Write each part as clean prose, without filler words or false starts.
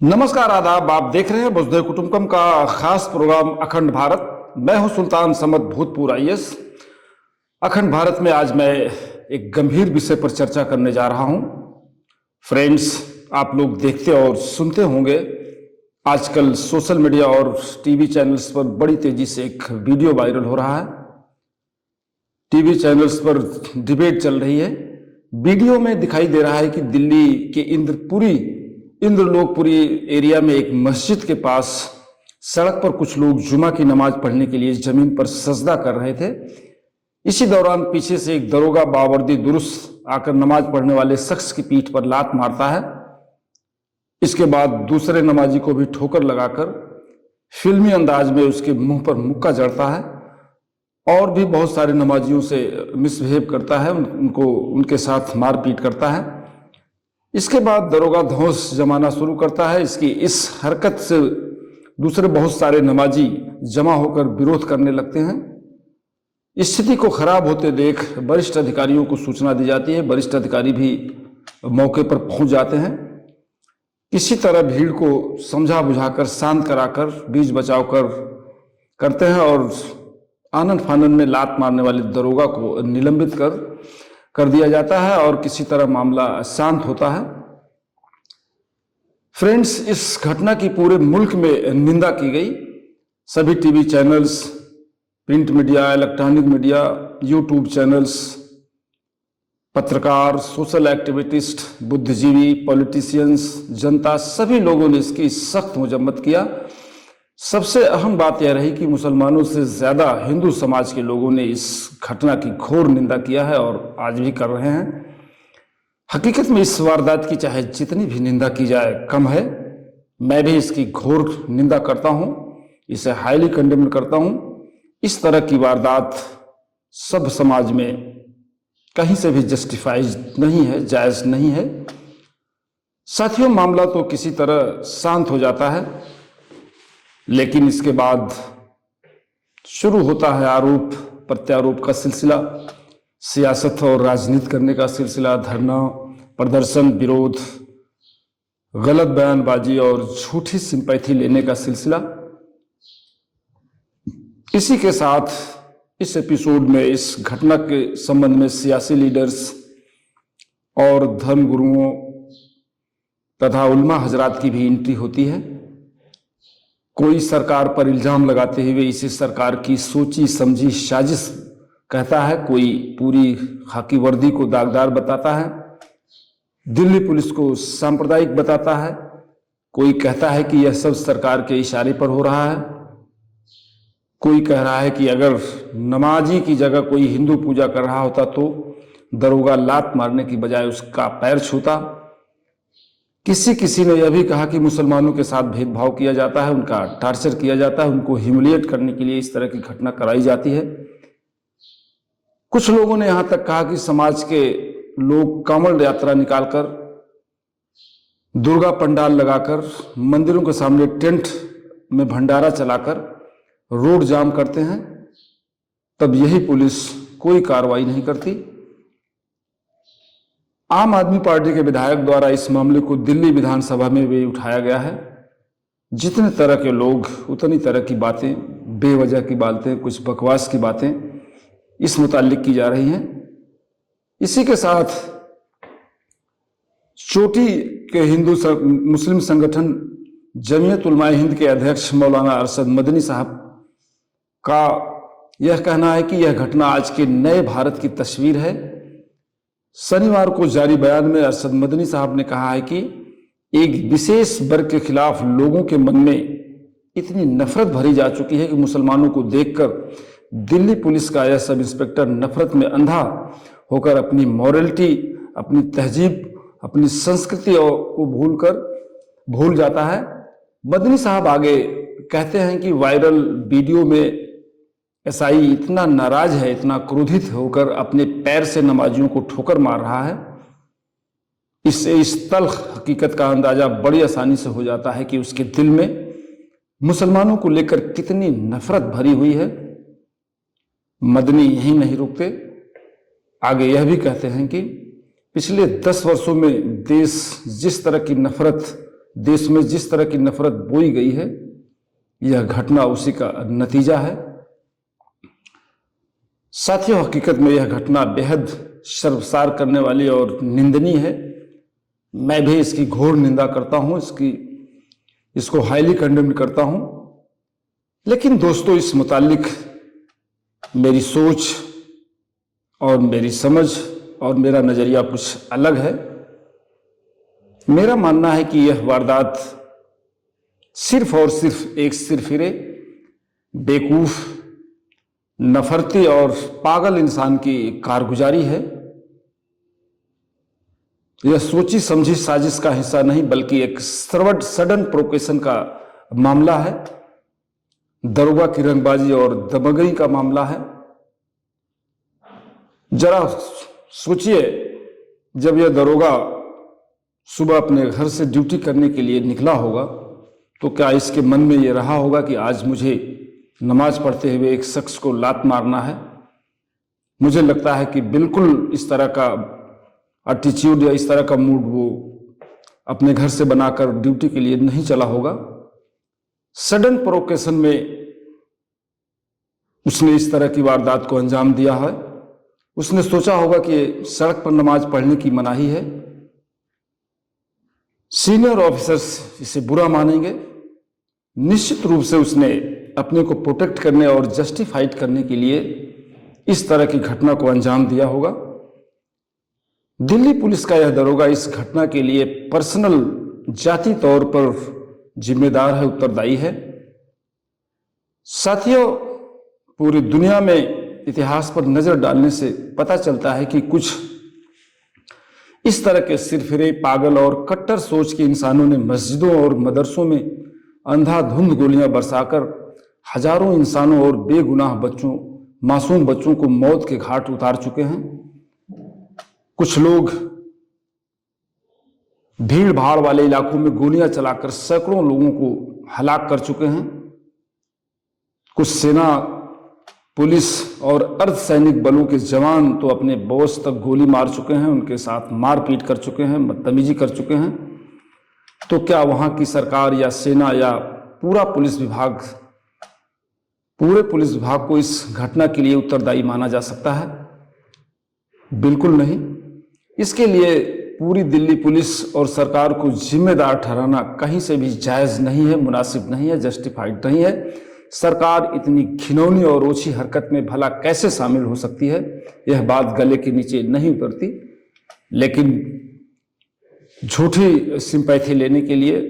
नमस्कार, आदाब। आप देख रहे हैं वसुधैव कुटुंबकम का खास प्रोग्राम अखंड भारत। मैं हूं सुल्तान समद भूतपूर्व आईएएस। अखंड भारत में आज मैं एक गंभीर विषय पर चर्चा करने जा रहा हूं। फ्रेंड्स, आप लोग देखते और सुनते होंगे आजकल सोशल मीडिया और टीवी चैनल्स पर बड़ी तेजी से एक वीडियो वायरल हो रहा है। टीवी चैनल्स पर डिबेट चल रही है। वीडियो में दिखाई दे रहा है कि दिल्ली के इंद्रलोकपुरी एरिया में एक मस्जिद के पास सड़क पर कुछ लोग जुमा की नमाज पढ़ने के लिए जमीन पर सजदा कर रहे थे। इसी दौरान पीछे से एक दरोगा बावर्दी दुरुस्त आकर नमाज पढ़ने वाले शख्स की पीठ पर लात मारता है। इसके बाद दूसरे नमाजी को भी ठोकर लगाकर फिल्मी अंदाज में उसके मुंह पर मुक्का जड़ता है और भी बहुत सारे नमाजियों से मिसबिहेव करता है, उनको उनके साथ मारपीट करता है। इसके बाद दरोगा धौंस जमाना शुरू करता है। इसकी इस हरकत से दूसरे बहुत सारे नमाजी जमा होकर विरोध करने लगते हैं। स्थिति को खराब होते देख वरिष्ठ अधिकारियों को सूचना दी जाती है। वरिष्ठ अधिकारी भी मौके पर पहुंच जाते हैं। किसी तरह भीड़ को समझा बुझाकर शांत कराकर बीच बचाव करते हैं और आनन फानन में लात मारने वाले दरोगा को निलंबित कर दिया जाता है और किसी तरह मामला शांत होता है। फ्रेंड्स, इस घटना की पूरे मुल्क में निंदा की गई। सभी TV channels, print media, electronic media, YouTube channels, पत्रकार, सोशल एक्टिविस्ट, बुद्धिजीवी, पॉलिटिशियंस, जनता, सभी लोगों ने इसकी सख्त मजम्मत किया। सबसे अहम बात यह रही कि मुसलमानों से ज्यादा हिंदू समाज के लोगों ने इस घटना की घोर निंदा किया है और आज भी कर रहे हैं। हकीकत में इस वारदात की चाहे जितनी भी निंदा की जाए कम है। मैं भी इसकी घोर निंदा करता हूं, इसे हाईली कंडेम करता हूं। इस तरह की वारदात सब समाज में कहीं से भी जस्टिफाइज नहीं है, जायज नहीं है। साथियों, मामला तो किसी तरह शांत हो जाता है, लेकिन इसके बाद शुरू होता है आरोप प्रत्यारोप का सिलसिला, सियासत और राजनीति करने का सिलसिला, धरना प्रदर्शन, विरोध, गलत बयानबाजी और झूठी सिंपैथी लेने का सिलसिला। इसी के साथ इस एपिसोड में इस घटना के संबंध में सियासी लीडर्स और धर्म गुरुओं तथा उलमा हजरात की भी एंट्री होती है। कोई सरकार पर इल्जाम लगाते हुए इसे सरकार की सोची समझी साजिश कहता है, कोई पूरी खाकी वर्दी को दागदार बताता है, दिल्ली पुलिस को सांप्रदायिक बताता है, कोई कहता है कि यह सब सरकार के इशारे पर हो रहा है, कोई कह रहा है कि अगर नमाजी की जगह कोई हिंदू पूजा कर रहा होता तो दरोगा लात मारने की बजाय उसका पैर छूता। किसी ने यह भी कहा कि मुसलमानों के साथ भेदभाव किया जाता है, उनका टार्चर किया जाता है, उनको ह्यूमिलिएट करने के लिए इस तरह की घटना कराई जाती है। कुछ लोगों ने यहां तक कहा कि समाज के लोग कमल यात्रा निकालकर, दुर्गा पंडाल लगाकर, मंदिरों के सामने टेंट में भंडारा चलाकर रोड जाम करते हैं, तब यही पुलिस कोई कार्रवाई नहीं करती। आम आदमी पार्टी के विधायक द्वारा इस मामले को दिल्ली विधानसभा में भी उठाया गया है। जितने तरह के लोग उतनी तरह की बातें, बेवजह की बातें, कुछ बकवास की बातें इस मुताल्लिक की जा रही हैं। इसी के साथ चोटी के हिंदू मुस्लिम संगठन जमीयत उलमाए हिंद के अध्यक्ष मौलाना अरशद मदनी साहब का यह कहना है कि यह घटना आज के नए भारत की तस्वीर है। शनिवार को जारी बयान में अरशद मदनी साहब ने कहा है कि एक विशेष वर्ग के खिलाफ लोगों के मन में इतनी नफरत भरी जा चुकी है कि मुसलमानों को देखकर दिल्ली पुलिस का यह सब इंस्पेक्टर नफरत में अंधा होकर अपनी मॉरलिटी, अपनी तहजीब, अपनी संस्कृति को भूल जाता है। मदनी साहब आगे कहते हैं कि वायरल वीडियो में एसआई इतना नाराज है, इतना क्रोधित होकर अपने पैर से नमाजियों को ठोकर मार रहा है। इससे इस तल्ख हकीकत का अंदाजा बड़ी आसानी से हो जाता है कि उसके दिल में मुसलमानों को लेकर कितनी नफरत भरी हुई है। मदनी यहीं नहीं रुकते, आगे यह भी कहते हैं कि पिछले 10 वर्षों में देश जिस तरह की नफरत देश में जिस तरह की नफरत बोई गई है, यह घटना उसी का नतीजा है। साथियों, हकीकत में यह घटना बेहद शर्मसार करने वाली और निंदनीय है। मैं भी इसकी घोर निंदा करता हूं, इसको हाईली कंडेम्ड करता हूं। लेकिन दोस्तों, इस मुतालिक मेरी सोच और मेरी समझ और मेरा नजरिया कुछ अलग है। मेरा मानना है कि यह वारदात सिर्फ और सिर्फ एक सिरफिरे, बेवकूफ, नफरती और पागल इंसान की कारगुजारी है। यह सोची समझी साजिश का हिस्सा नहीं, बल्कि एक सडन प्रोवोकेशन का मामला है, दरोगा की रंगबाजी और दबंगई का मामला है। जरा सोचिए, जब यह दरोगा सुबह अपने घर से ड्यूटी करने के लिए निकला होगा तो क्या इसके मन में यह रहा होगा कि आज मुझे नमाज पढ़ते हुए एक शख्स को लात मारना है? मुझे लगता है कि बिल्कुल इस तरह का एटीट्यूड या इस तरह का मूड वो अपने घर से बनाकर ड्यूटी के लिए नहीं चला होगा। सडन प्रोवोकेशन में उसने इस तरह की वारदात को अंजाम दिया है। उसने सोचा होगा कि सड़क पर नमाज पढ़ने की मनाही है, सीनियर ऑफिसर्स इसे बुरा मानेंगे। निश्चित रूप से उसने अपने को प्रोटेक्ट करने और जस्टिफाइड करने के लिए इस तरह की घटना को अंजाम दिया होगा। दिल्ली पुलिस का यह दरोगा इस घटना के लिए पर्सनल, जाति तौर पर जिम्मेदार है, उत्तरदायी है। साथियों, पूरी दुनिया में इतिहास पर नजर डालने से पता चलता है कि कुछ इस तरह के सिरफिरे, पागल और कट्टर सोच के इंसानों ने मस्जिदों और मदरसों में अंधाधुंध गोलियां बरसाकर हजारों इंसानों और बेगुनाह बच्चों, मासूम बच्चों को मौत के घाट उतार चुके हैं। कुछ लोग भीड़ भाड़ वाले इलाकों में गोलियां चलाकर सैकड़ों लोगों को हलाक कर चुके हैं। कुछ सेना, पुलिस और अर्धसैनिक बलों के जवान तो अपने बॉस तक गोली मार चुके हैं, उनके साथ मारपीट कर चुके हैं, बदतमीजी कर चुके हैं। तो क्या वहां की सरकार या सेना या पूरे पुलिस विभाग को इस घटना के लिए उत्तरदायी माना जा सकता है? बिल्कुल नहीं। इसके लिए पूरी दिल्ली पुलिस और सरकार को जिम्मेदार ठहराना कहीं से भी जायज नहीं है, मुनासिब नहीं है, जस्टिफाइड नहीं है। सरकार इतनी घिनौनी और ओछी हरकत में भला कैसे शामिल हो सकती है, यह बात गले के नीचे नहीं उतरती। लेकिन झूठी सिंपैथी लेने के लिए,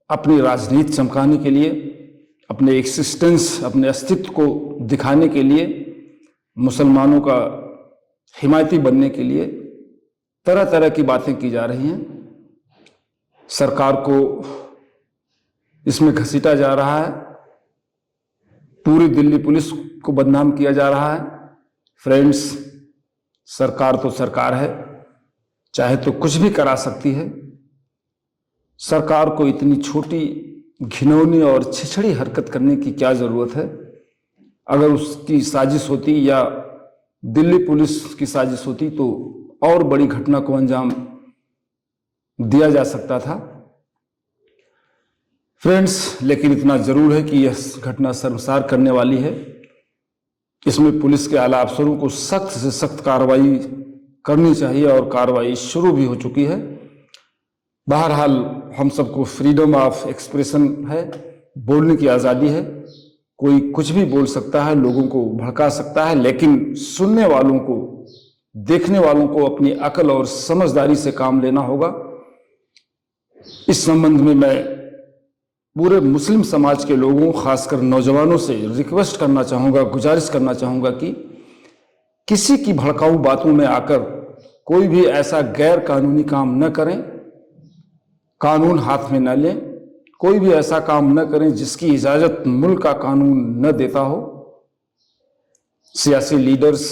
अपनी राजनीति चमकाने के लिए, अपने एक्सिस्टेंस, अपने अस्तित्व को दिखाने के लिए, मुसलमानों का हिमायती बनने के लिए तरह तरह की बातें की जा रही हैं। सरकार को इसमें घसीटा जा रहा है, पूरी दिल्ली पुलिस को बदनाम किया जा रहा है। फ्रेंड्स, सरकार तो सरकार है, चाहे तो कुछ भी करा सकती है। सरकार को इतनी छोटी, घिनौनी और छिछड़ी हरकत करने की क्या जरूरत है? अगर उसकी साजिश होती या दिल्ली पुलिस की साजिश होती तो और बड़ी घटना को अंजाम दिया जा सकता था। फ्रेंड्स, लेकिन इतना जरूर है कि यह घटना शर्मसार करने वाली है। इसमें पुलिस के आला अफसरों को सख्त से सख्त कार्रवाई करनी चाहिए और कार्रवाई शुरू भी हो चुकी है। बहरहाल, हम सबको फ्रीडम ऑफ एक्सप्रेशन है, बोलने की आज़ादी है। कोई कुछ भी बोल सकता है, लोगों को भड़का सकता है, लेकिन सुनने वालों को, देखने वालों को अपनी अकल और समझदारी से काम लेना होगा। इस संबंध में मैं पूरे मुस्लिम समाज के लोगों, खासकर नौजवानों से रिक्वेस्ट करना चाहूँगा, गुजारिश करना चाहूँगा कि किसी की भड़काऊ बातों में आकर कोई भी ऐसा गैर कानूनी काम न करें, कानून हाथ में न लें। कोई भी ऐसा काम न करें जिसकी इजाज़त मुल्क का कानून न देता हो। सियासी लीडर्स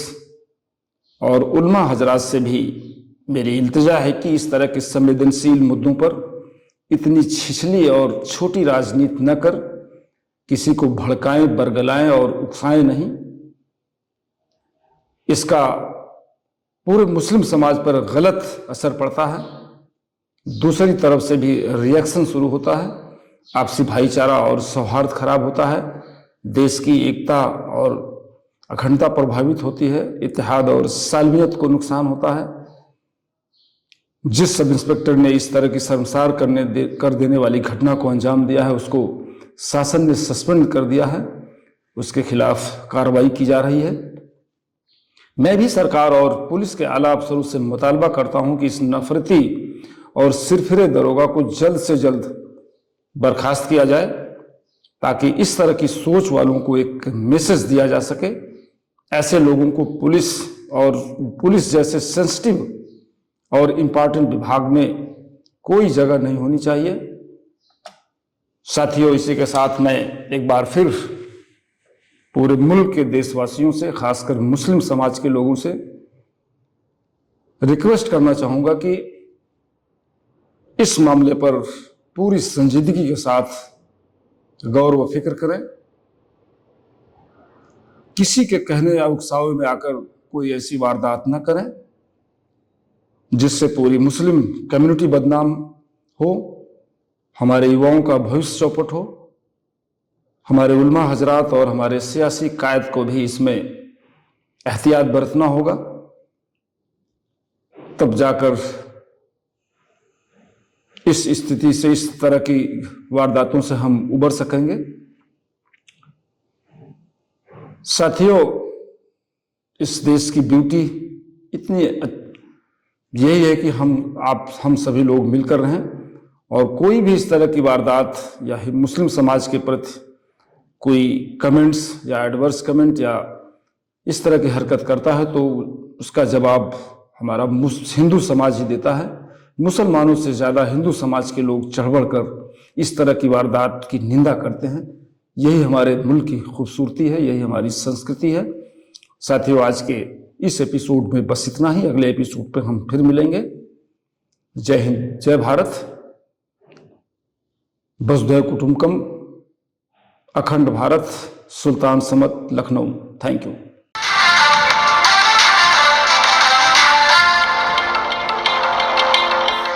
और उलमा हजरात से भी मेरी इल्तिजा है कि इस तरह के संवेदनशील मुद्दों पर इतनी छिछली और छोटी राजनीति न कर किसी को भड़काएं, बरगलाएं और उकसाएं नहीं। इसका पूरे मुस्लिम समाज पर गलत असर पड़ता है। दूसरी तरफ से भी रिएक्शन शुरू होता है, आपसी भाईचारा और सौहार्द खराब होता है, देश की एकता और अखंडता प्रभावित होती है, इत्तेहाद और सालमियत को नुकसान होता है। जिस सब इंस्पेक्टर ने इस तरह की शर्मसार कर देने वाली घटना को अंजाम दिया है, उसको शासन ने सस्पेंड कर दिया है, उसके खिलाफ कार्रवाई की जा रही है। मैं भी सरकार और पुलिस के आला अफसरों से मुतालबा करता हूं कि इस नफरती और सिरफिरे दरोगा को जल्द से जल्द बर्खास्त किया जाए, ताकि इस तरह की सोच वालों को एक मैसेज दिया जा सके। ऐसे लोगों को पुलिस जैसे सेंसिटिव और इम्पॉर्टेंट विभाग में कोई जगह नहीं होनी चाहिए। साथियों, इसी के साथ मैं एक बार फिर पूरे मुल्क के देशवासियों से, खासकर मुस्लिम समाज के लोगों से रिक्वेस्ट करना चाहूंगा कि इस मामले पर पूरी संजीदगी के साथ गौर व फिक्र करें। किसी के कहने या उकसावे में आकर कोई ऐसी वारदात न करें जिससे पूरी मुस्लिम कम्युनिटी बदनाम हो, हमारे युवाओं का भविष्य चौपट हो। हमारे उलमा हजरात और हमारे सियासी कायद को भी इसमें एहतियात बरतना होगा, तब जाकर इस स्थिति से, इस तरह की वारदातों से हम उबर सकेंगे। साथियों, इस देश की ब्यूटी इतनी यही है कि हम सभी लोग मिलकर रहें, और कोई भी इस तरह की वारदात या मुस्लिम समाज के प्रति कोई कमेंट्स या एडवर्स कमेंट या इस तरह की हरकत करता है तो उसका जवाब हमारा हिंदू समाज ही देता है। मुसलमानों से ज़्यादा हिंदू समाज के लोग चढ़ बढ़ कर इस तरह की वारदात की निंदा करते हैं। यही हमारे मुल्क की खूबसूरती है, यही हमारी संस्कृति है। साथियों, आज के इस एपिसोड में बस इतना ही। अगले एपिसोड पर हम फिर मिलेंगे। जय हिंद, जय भारत, वसुधैव कुटुंबकम, अखंड भारत, सुल्तान समद, लखनऊ। Thank you.